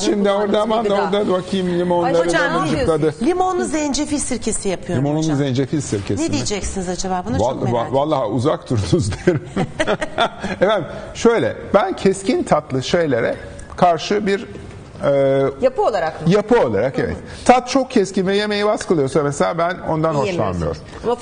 Şimdi orada aman da orada bakayım limonları Hocam acıkladı. limonlu zencefil sirkesi yapıyorum Limonlu hocam. zencefil sirkesi. Ne diyeceksiniz acaba? Bunu çok merak ediyorum. Vallahi uzak durunuz derim. Efendim şöyle, ben keskin tatlı şeylere karşı bir yapı olarak mı? Yapı olarak evet. Tat çok keskin ve yemeği baskılıyorsa mesela ben ondan hoşlanmıyorum. Ama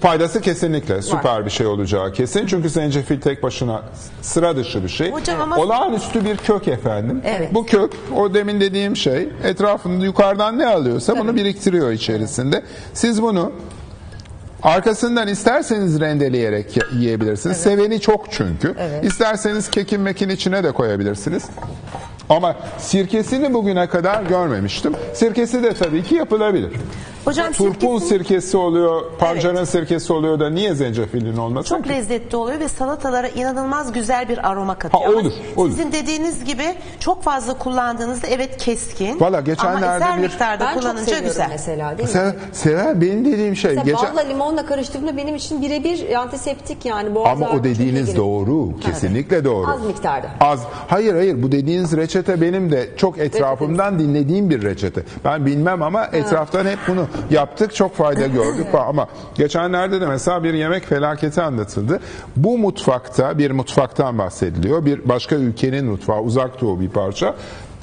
Faydası kesinlikle süper bir şey olacağı kesin. Çünkü zencefil tek başına sıra dışı bir şey. Hocam ama... Olağanüstü bir kök efendim. Evet. Bu kök o demin dediğim şey etrafında yukarıdan ne alıyorsa bunu biriktiriyor içerisinde. Siz bunu arkasından isterseniz rendeleyerek yiyebilirsiniz. Seveni çok çünkü. İsterseniz kekin mekin içine de koyabilirsiniz. Ama sirkesini bugüne kadar görmemiştim. Sirkesi de tabii ki yapılabilir. Hocam turpun sirkesi oluyor, pancarın sirkesi oluyor da niye zencefilin olmasın çok ki? lezzetli oluyor ve salatalara inanılmaz güzel bir aroma katıyor. Olur. Sizin dediğiniz gibi çok fazla kullandığınızda evet keskin. Valla geçenlerde ama eser miktarda ben kullanınca çok seviyorum güzel. mesela değil mi? Sever benim dediğim şey. Mesela balla limonla karıştırdığımda benim için birebir antiseptik yani. Boğaz Ama o dediğiniz doğru. Kesinlikle doğru. Az miktarda. Az. Hayır bu dediğiniz reçete benim de çok etrafımdan dinlediğim bir reçete. Ben bilmem ama etraftan hep bunu yaptık. Çok fayda gördük. Ama geçenlerde de mesela bir yemek felaketi anlatıldı. Bu mutfakta bir mutfaktan bahsediliyor. Bir başka ülkenin mutfağı, uzak doğu bir parça.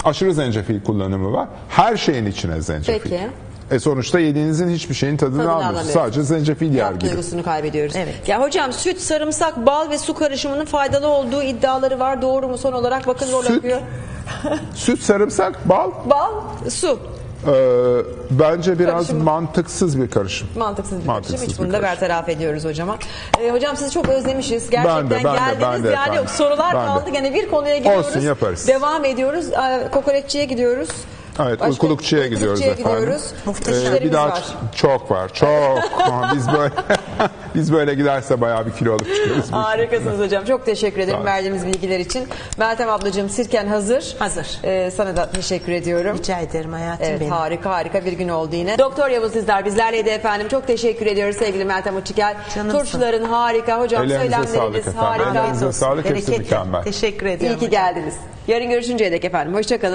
Aşırı zencefil kullanımı var. Her şeyin içine zencefil. Peki. Sonuçta yediğinizin hiçbir şeyin tadını almıyorsunuz. Sadece zencefil yer gibi. Duygusunu kaybediyoruz. Evet. Ya hocam süt, sarımsak, bal ve su karışımının faydalı olduğu iddiaları var. Doğru mu? Son olarak bakın rol yapıyor. Süt, sarımsak, bal. Bal, su. Bence biraz mantıksız bir karışım. Mantıksız bir karışım. Hiç bunu da bertaraf ediyoruz hocama. Hocam sizi çok özlemişiz. Gerçekten geldiniz. Yani yok, sorular kaldı. Gene bir konuya gidiyoruz. Olsun, yaparız. Devam ediyoruz. Kokoreççiye gidiyoruz. Evet, uykulukçuya gidiyoruz efendim. Muhteşem. Bir daha çok var. Çok. Biz böyle giderse bayağı bir kiloluk çıkarız. Harikasınız hocam. Çok teşekkür ederim verdiğiniz bilgiler için. Meltem ablacığım sirken hazır. Hazır. Sana da teşekkür ediyorum. Rica ederim hayatım benim. Harika bir gün oldu yine. Doktor Yavuz İzdar bizlerleydi efendim. Çok teşekkür ediyoruz sevgili Meltem Uçikel. Turşuların harika. Hocam söylemleriniz harika. Ellerinize sağlık. Hepsi mükemmel. Teşekkür ediyorum. İyi ki geldiniz. Yarın görüşünceye dek efendim. Hoşçakalın.